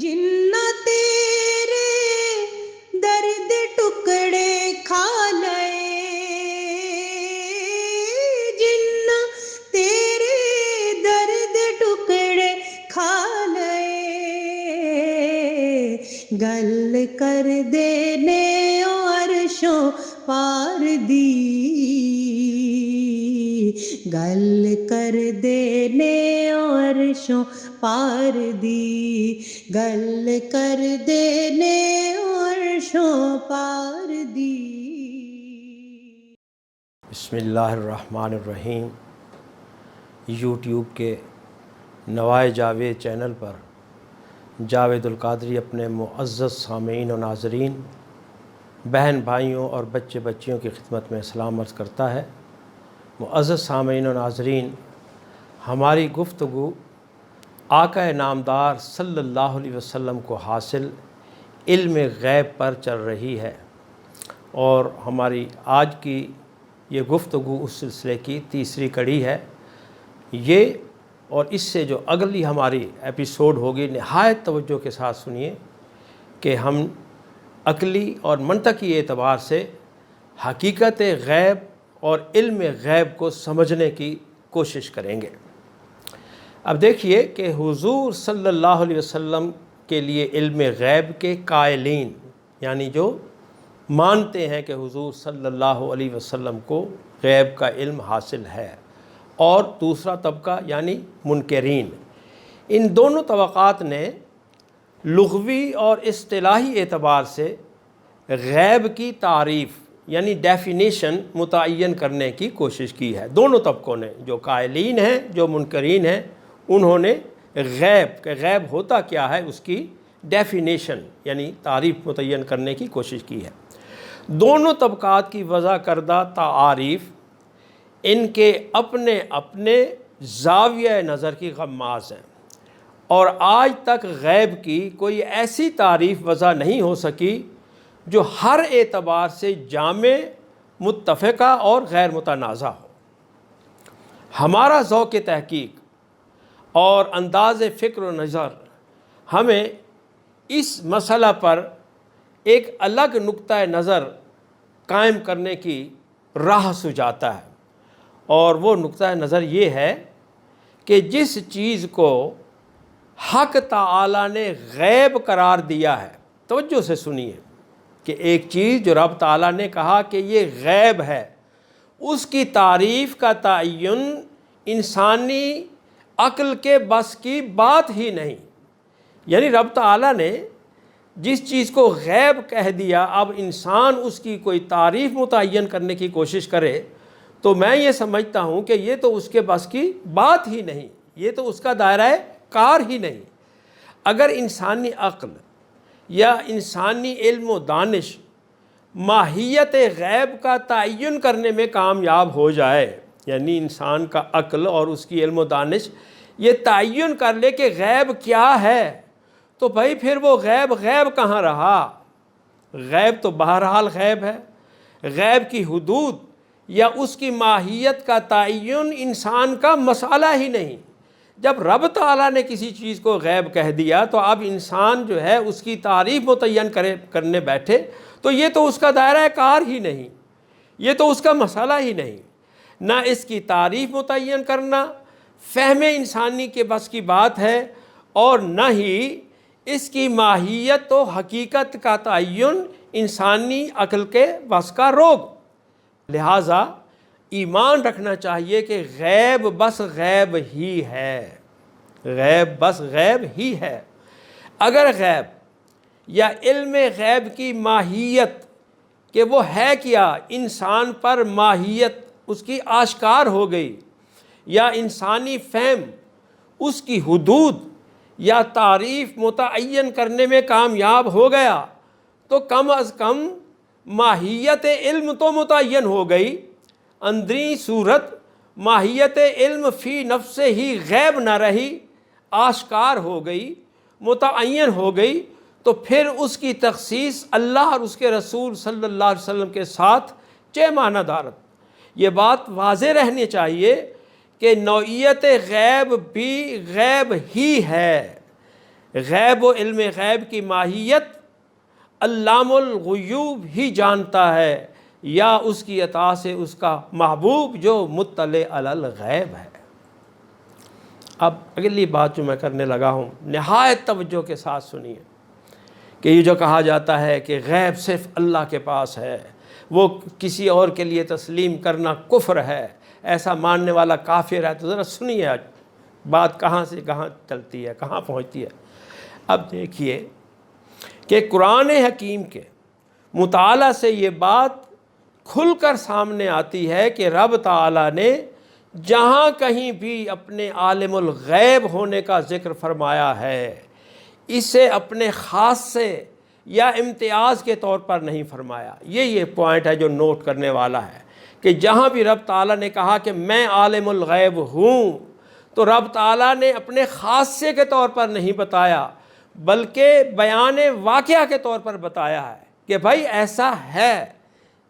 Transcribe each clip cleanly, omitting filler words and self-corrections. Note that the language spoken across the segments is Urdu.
جنہ تیرے درد ٹکڑے کھا لئے، جنہ تیرے درد ٹکڑے کھا لئے، گل کر دینے عرشوں پار دی، گل کر دینے عرشوں پار دی، گل کر دینے عرشوں پار دی۔ بسم اللہ الرحمن الرحیم۔ یوٹیوب کے نوائے جاوید چینل پر جاوید القادری اپنے معزز سامعین و ناظرین، بہن بھائیوں اور بچے بچیوں کی خدمت میں سلام عرض کرتا ہے۔ معزز سامعین و ناظرین، ہماری گفتگو آقا نامدار صلی اللہ علیہ وسلم کو حاصل علم غیب پر چل رہی ہے، اور ہماری آج کی یہ گفتگو اس سلسلے کی تیسری کڑی ہے۔ یہ اور اس سے جو اگلی ہماری ایپیسوڈ ہوگی، نہایت توجہ کے ساتھ سنیے کہ ہم عقلی اور منطقی اعتبار سے حقیقت غیب اور علم غیب کو سمجھنے کی کوشش کریں گے۔ اب دیکھیے کہ حضور صلی اللہ علیہ وسلم کے لیے علم غیب کے قائلین، یعنی جو مانتے ہیں کہ حضور صلی اللہ علیہ وسلم کو غیب کا علم حاصل ہے، اور دوسرا طبقہ یعنی منکرین، ان دونوں طبقات نے لغوی اور اصطلاحی اعتبار سے غیب کی تعریف یعنی ڈیفینیشن متعین کرنے کی کوشش کی ہے۔ دونوں طبقوں نے، جو قائلین ہیں جو منکرین ہیں، انہوں نے غیب کہ غیب ہوتا کیا ہے اس کی ڈیفینیشن یعنی تعریف متعین کرنے کی کوشش کی ہے۔ دونوں طبقات کی وضع کردہ تعاریف ان کے اپنے اپنے زاویہ نظر کی غماز ہیں، اور آج تک غیب کی کوئی ایسی تعریف وضع نہیں ہو سکی جو ہر اعتبار سے جامع، متفقہ اور غیر متنازع ہو۔ ہمارا ذوق تحقیق اور انداز فکر و نظر ہمیں اس مسئلہ پر ایک الگ نقطہ نظر قائم کرنے کی راہ سجاتا ہے، اور وہ نقطہ نظر یہ ہے کہ جس چیز کو حق تعالیٰ نے غیب قرار دیا ہے، توجہ سے سنیے کہ ایک چیز جو رب تعالیٰ نے کہا کہ یہ غیب ہے، اس کی تعریف کا تعین انسانی عقل کے بس کی بات ہی نہیں۔ یعنی رب تعالیٰ نے جس چیز کو غیب کہہ دیا، اب انسان اس کی کوئی تعریف متعین کرنے کی کوشش کرے تو میں یہ سمجھتا ہوں کہ یہ تو اس کے بس کی بات ہی نہیں، یہ تو اس کا دائرہ کار ہی نہیں۔ اگر انسانی عقل یا انسانی علم و دانش ماہیت غیب کا تعین کرنے میں کامیاب ہو جائے، یعنی انسان کا عقل اور اس کی علم و دانش یہ تعین کر لے کہ غیب کیا ہے، تو بھائی پھر وہ غیب کہاں رہا؟ غیب تو بہرحال غیب ہے۔ غیب کی حدود یا اس کی ماہیت کا تعین انسان کا مسئلہ ہی نہیں۔ جب رب تعالیٰ نے کسی چیز کو غیب کہہ دیا تو اب انسان جو ہے اس کی تعریف متعین کرنے بیٹھے تو یہ تو اس کا دائرہ کار ہی نہیں، یہ تو اس کا مسئلہ ہی نہیں۔ نہ اس کی تعریف متعین کرنا فہم انسانی کے بس کی بات ہے، اور نہ ہی اس کی ماہیت و حقیقت کا تعین انسانی عقل کے بس کا روگ۔ لہٰذا ایمان رکھنا چاہیے کہ غیب بس غیب ہی ہے، غیب بس غیب ہی ہے۔ اگر غیب یا علم غیب کی ماہیت کہ وہ ہے کیا انسان پر ماہیت اس کی آشکار ہو گئی، یا انسانی فہم اس کی حدود یا تعریف متعین کرنے میں کامیاب ہو گیا، تو کم از کم ماہیت علم تو متعین ہو گئی۔ اندری صورت ماہیت علم فی نفس ہی غیب نہ رہی، آشکار ہو گئی، متعین ہو گئی، تو پھر اس کی تخصیص اللہ اور اس کے رسول صلی اللہ علیہ وسلم کے ساتھ چہ معنی دارت۔ یہ بات واضح رہنی چاہیے کہ نوعیت غیب بھی غیب ہی ہے۔ غیب و علم غیب کی ماہیت علام الغیوب ہی جانتا ہے، یا اس کی عطا سے اس کا محبوب جو مطلع علی الغیب ہے۔ اب اگلی بات جو میں کرنے لگا ہوں، نہایت توجہ کے ساتھ سنیے کہ یہ جو کہا جاتا ہے کہ غیب صرف اللہ کے پاس ہے، وہ کسی اور کے لیے تسلیم کرنا کفر ہے، ایسا ماننے والا کافر ہے، تو ذرا سنیے آج بات کہاں سے کہاں چلتی ہے، کہاں پہنچتی ہے۔ اب دیکھیے کہ قرآن حکیم کے مطالعہ سے یہ بات کھل کر سامنے آتی ہے کہ رب تعالیٰ نے جہاں کہیں بھی اپنے عالم الغیب ہونے کا ذکر فرمایا ہے، اسے اپنے خاص سے یا امتیاز کے طور پر نہیں فرمایا۔ یہ پوائنٹ ہے جو نوٹ کرنے والا ہے کہ جہاں بھی رب تعالیٰ نے کہا کہ میں عالم الغیب ہوں، تو رب تعالیٰ نے اپنے خاصے کے طور پر نہیں بتایا، بلکہ بیان واقعہ کے طور پر بتایا ہے کہ بھائی ایسا ہے۔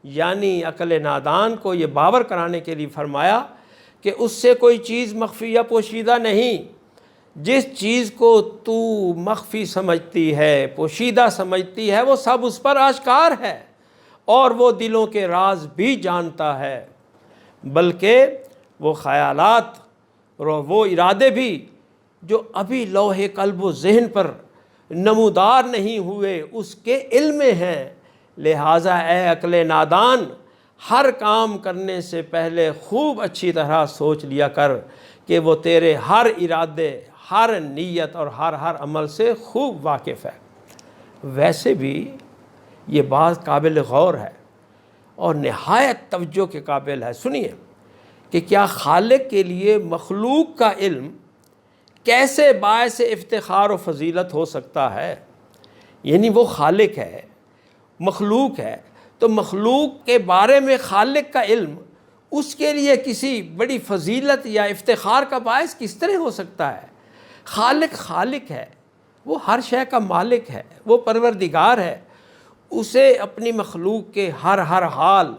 یعنی عقل نادان کو یہ باور کرانے کے لیے فرمایا کہ اس سے کوئی چیز مخفی یا پوشیدہ نہیں، جس چیز کو تو مخفی سمجھتی ہے، پوشیدہ سمجھتی ہے، وہ سب اس پر آشکار ہے، اور وہ دلوں کے راز بھی جانتا ہے، بلکہ وہ خیالات اور وہ ارادے بھی جو ابھی لوح قلب و ذہن پر نمودار نہیں ہوئے اس کے علم میں ہیں۔ لہٰذا اے عقل نادان، ہر کام کرنے سے پہلے خوب اچھی طرح سوچ لیا کر کہ وہ تیرے ہر ارادے، ہر نیت اور ہر عمل سے خوب واقف ہے۔ ویسے بھی یہ بات قابل غور ہے اور نہایت توجہ کے قابل ہے۔ سنیے کہ کیا خالق کے لیے مخلوق کا علم کیسے باعث افتخار و فضیلت ہو سکتا ہے؟ یعنی وہ خالق ہے، مخلوق ہے، تو مخلوق کے بارے میں خالق کا علم اس کے لیے کسی بڑی فضیلت یا افتخار کا باعث کس طرح ہو سکتا ہے؟ خالق ہے، وہ ہر شے کا مالک ہے، وہ پروردگار ہے، اسے اپنی مخلوق کے ہر حال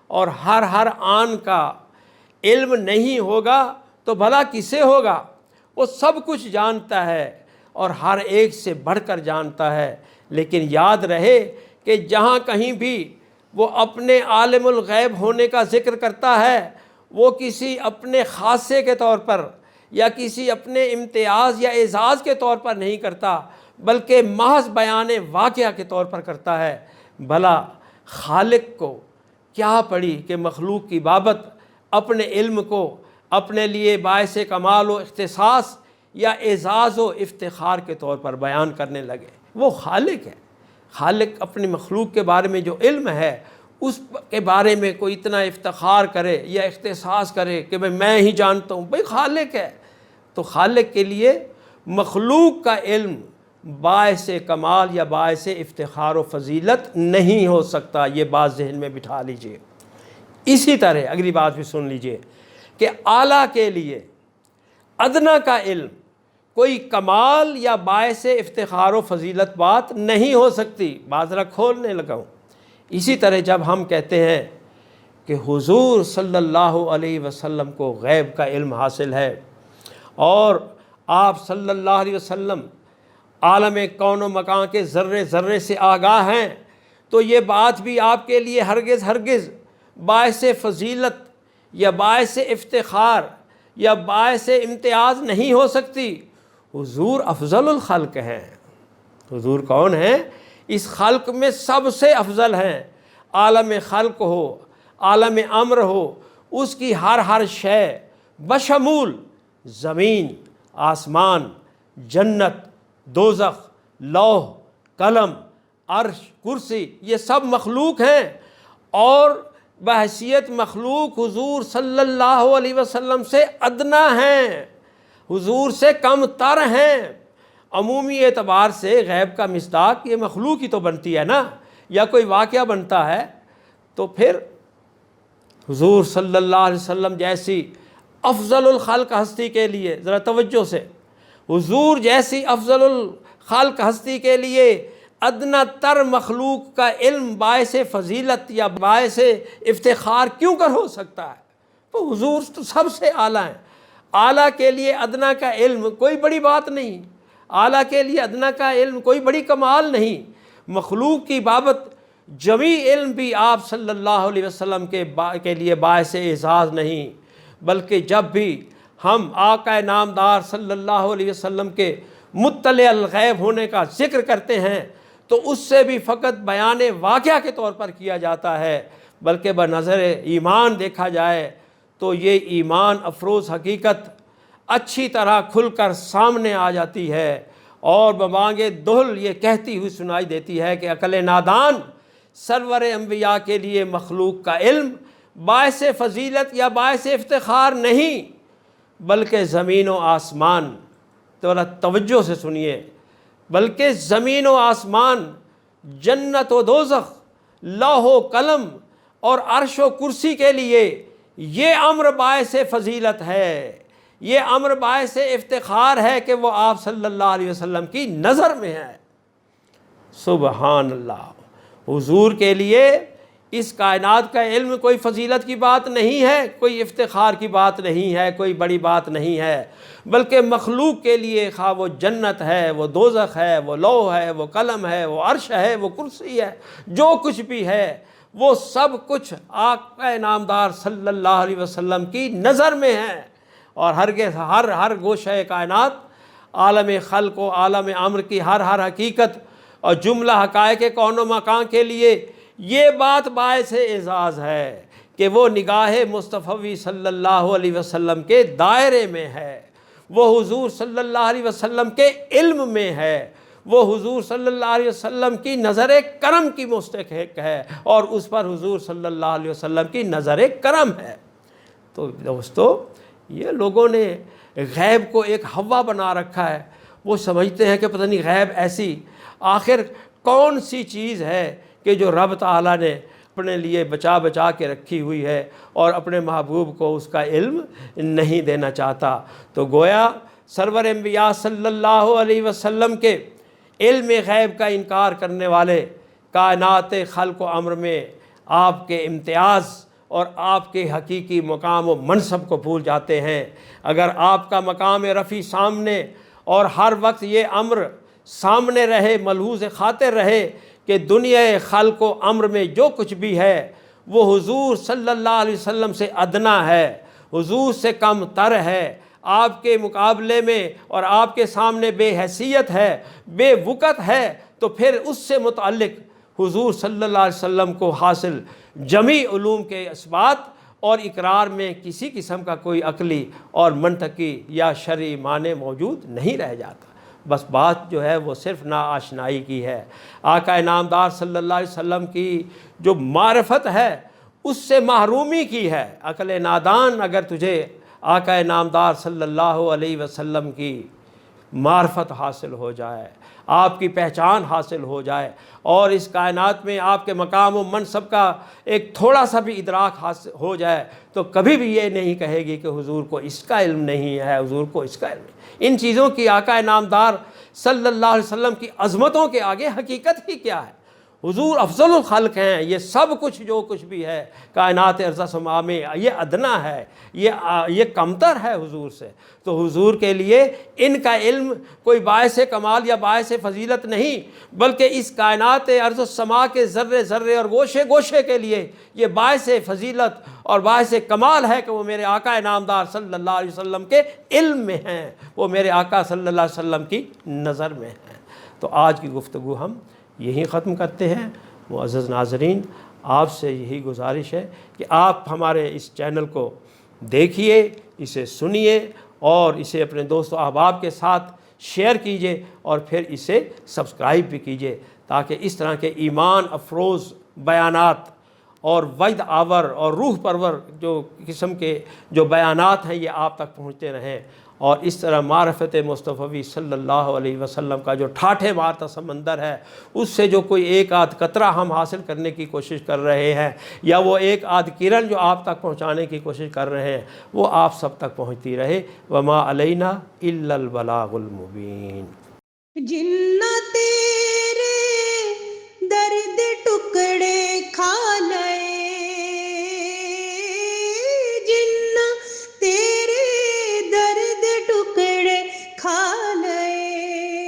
اور ہر آن کا علم نہیں ہوگا تو بھلا کسے ہوگا؟ وہ سب کچھ جانتا ہے اور ہر ایک سے بڑھ کر جانتا ہے۔ لیکن یاد رہے کہ جہاں کہیں بھی وہ اپنے عالم الغیب ہونے کا ذکر کرتا ہے، وہ کسی اپنے خاصے کے طور پر یا کسی اپنے امتیاز یا اعزاز کے طور پر نہیں کرتا، بلکہ محض بیان واقعہ کے طور پر کرتا ہے۔ بھلا خالق کو کیا پڑی کہ مخلوق کی بابت اپنے علم کو اپنے لیے باعث کمال و اختصاص یا اعزاز و افتخار کے طور پر بیان کرنے لگے؟ وہ خالق ہے۔ خالق اپنی مخلوق کے بارے میں جو علم ہے اس کے بارے میں کوئی اتنا افتخار کرے یا اختصاص کرے کہ میں ہی جانتا ہوں، بھئی خالق ہے۔ تو خالق کے لیے مخلوق کا علم باعث کمال یا باعث افتخار و فضیلت نہیں ہو سکتا۔ یہ بات ذہن میں بٹھا لیجئے۔ اسی طرح اگلی بات بھی سن لیجئے کہ اعلیٰ کے لیے ادنا کا علم کوئی کمال یا باعث افتخار و فضیلت بات نہیں ہو سکتی۔ بات ذرا کھولنے لگا ہوں۔ اسی طرح جب ہم کہتے ہیں کہ حضور صلی اللہ علیہ وسلم کو غیب کا علم حاصل ہے اور آپ صلی اللہ علیہ وسلم عالم کون و مکان کے ذرے ذرے سے آگاہ ہیں، تو یہ بات بھی آپ کے لیے ہرگز باعث فضیلت یا باعث افتخار یا باعث امتیاز نہیں ہو سکتی۔ حضور افضل الخلق ہیں۔ حضور کون ہیں؟ اس خلق میں سب سے افضل ہیں۔ عالم خلق ہو، عالم امر ہو، اس کی ہر شے بشمول زمین، آسمان، جنت، دوزخ، لوح، قلم، عرش، کرسی، یہ سب مخلوق ہیں، اور بحیثیت مخلوق حضور صلی اللہ علیہ وسلم سے ادنا ہیں، حضور سے کم تر ہیں۔ عمومی اعتبار سے غیب کا مصداق یہ مخلوق ہی تو بنتی ہے نا، یا کوئی واقعہ بنتا ہے، تو پھر حضور صلی اللہ علیہ وسلم جیسی افضل الخلق ہستی کے لیے، ذرا توجہ سے، حضور جیسی افضل الخلق ہستی کے لیے ادنا تر مخلوق کا علم باعث فضیلت یا باعث افتخار کیوں کر ہو سکتا ہے؟ تو حضور تو سب سے اعلیٰ ہیں۔ اعلیٰ کے لیے ادنا کا علم کوئی بڑی بات نہیں۔ اعلیٰ کے لیے ادنا کا علم کوئی بڑی کمال نہیں، مخلوق کی بابت جمی علم بھی آپ صلی اللہ علیہ وسلم کے لیے باعث اعزاز نہیں، بلکہ جب بھی ہم آقا نامدار صلی اللہ علیہ وسلم کے مطلع الغیب ہونے کا ذکر کرتے ہیں تو اس سے بھی فقط بیان واقعہ کے طور پر کیا جاتا ہے، بلکہ بنظر ایمان دیکھا جائے تو یہ ایمان افروز حقیقت اچھی طرح کھل کر سامنے آ جاتی ہے، اور بمانگ دہل یہ کہتی ہوئی سنائی دیتی ہے کہ عقل نادان سرور انبیاء کے لیے مخلوق کا علم باعث فضیلت یا باعث افتخار نہیں، بلکہ زمین و آسمان، تھوڑا توجہ سے سنیے، بلکہ زمین و آسمان، جنت و دوزخ، لوح و قلم اور عرش و کرسی کے لیے یہ امر باعث فضیلت ہے، یہ امر باعث افتخار ہے کہ وہ آپ صلی اللہ علیہ وسلم کی نظر میں ہے۔ سبحان اللہ، حضور کے لیے اس کائنات کا علم کوئی فضیلت کی بات نہیں ہے، کوئی افتخار کی بات نہیں ہے، کوئی بڑی بات نہیں ہے، بلکہ مخلوق کے لیے خواہ وہ جنت ہے، وہ دوزخ ہے، وہ لوح ہے، وہ قلم ہے، وہ عرش ہے، وہ کرسی ہے، جو کچھ بھی ہے وہ سب کچھ آقا نامدار صلی اللہ علیہ وسلم کی نظر میں ہے، اور ہر گوشہ کائنات، عالم خلق و عالم امر کی ہر حقیقت اور جملہ حقائق کون و مکان کے لیے یہ بات باعث اعزاز ہے کہ وہ نگاہ مصطفی صلی اللہ علیہ وسلم کے دائرے میں ہے، وہ حضور صلی اللہ علیہ وسلم کے علم میں ہے، وہ حضور صلی اللہ علیہ وسلم کی نظر کرم کی مستحق ہے، اور اس پر حضور صلی اللہ علیہ وسلم کی نظر کرم ہے۔ تو دوستو، یہ لوگوں نے غیب کو ایک ہوا بنا رکھا ہے، وہ سمجھتے ہیں کہ پتہ نہیں غیب ایسی آخر کون سی چیز ہے کہ جو رب تعالیٰ نے اپنے لیے بچا کے رکھی ہوئی ہے اور اپنے محبوب کو اس کا علم نہیں دینا چاہتا۔ تو گویا سرور انبیاء صلی اللہ علیہ وسلم کے علم غیب کا انکار کرنے والے کائنات خلق و امر میں آپ کے امتیاز اور آپ کے حقیقی مقام و منصب کو بھول جاتے ہیں۔ اگر آپ کا مقام رفیع سامنے اور ہر وقت یہ امر سامنے رہے، ملحوظ خاطر رہے کہ دنیا خلق و امر میں جو کچھ بھی ہے وہ حضور صلی اللہ علیہ وسلم سے ادنا ہے، حضور سے کم تر ہے، آپ کے مقابلے میں اور آپ کے سامنے بے حیثیت ہے، بے وقت ہے، تو پھر اس سے متعلق حضور صلی اللہ علیہ وسلم کو حاصل جمی علوم کے اثبات اور اقرار میں کسی قسم کا کوئی عقلی اور منطقی یا شرعی معنی موجود نہیں رہ جاتا۔ بس بات جو ہے وہ صرف ناآشنائی کی ہے۔ آقا نامدار صلی اللہ علیہ وسلم کی جو معرفت ہے اس سے محرومی کی ہے۔ عقل نادان اگر تجھے آقا نامدار صلی اللہ علیہ وسلم کی معرفت حاصل ہو جائے، آپ کی پہچان حاصل ہو جائے، اور اس کائنات میں آپ کے مقام و منصب کا ایک تھوڑا سا بھی ادراک حاصل ہو جائے، تو کبھی بھی یہ نہیں کہے گی کہ حضور کو اس کا علم نہیں ہے، حضور کو اس کا علم نہیں۔ ان چیزوں کی آقا نامدار صلی اللہ علیہ وسلم کی عظمتوں کے آگے حقیقت ہی کیا ہے؟ حضور افضل الخلق ہیں، یہ سب کچھ جو کچھ بھی ہے کائنات ارض سما میں یہ ادنا ہے، یہ کمتر ہے حضور سے۔ تو حضور کے لیے ان کا علم کوئی باعث کمال یا باعث فضیلت نہیں، بلکہ اس کائنات ارض سما کے ذرے ذرے اور گوشے گوشے کے لیے یہ باعث فضیلت اور باعث کمال ہے کہ وہ میرے آقا نامدار صلی اللہ علیہ وسلم کے علم میں ہیں، وہ میرے آقا صلی اللہ علیہ وسلم کی نظر میں ہیں۔ تو آج کی گفتگو ہم یہی ختم کرتے ہیں۔ معزز ناظرین، آپ سے یہی گزارش ہے کہ آپ ہمارے اس چینل کو دیکھیے، اسے سنیے اور اسے اپنے دوست و احباب کے ساتھ شیئر کیجیے، اور پھر اسے سبسکرائب بھی کیجیے، تاکہ اس طرح کے ایمان افروز بیانات اور وعد آور اور روح پرور جو قسم کے جو بیانات ہیں یہ آپ تک پہنچتے رہیں، اور اس طرح معرفت مصطفی صلی اللہ علیہ وسلم کا جو ٹھاٹھے مارتا سمندر ہے اس سے جو کوئی ایک آدھ قطرہ ہم حاصل کرنے کی کوشش کر رہے ہیں، یا وہ ایک آدھ کرن جو آپ تک پہنچانے کی کوشش کر رہے ہیں، وہ آپ سب تک پہنچتی رہے۔ وما علینا الا البلاغ المبین۔ جنہ تیرے درد ٹکڑے کھا لئے، جنہ تیرے درد ٹکڑے کھا لئے،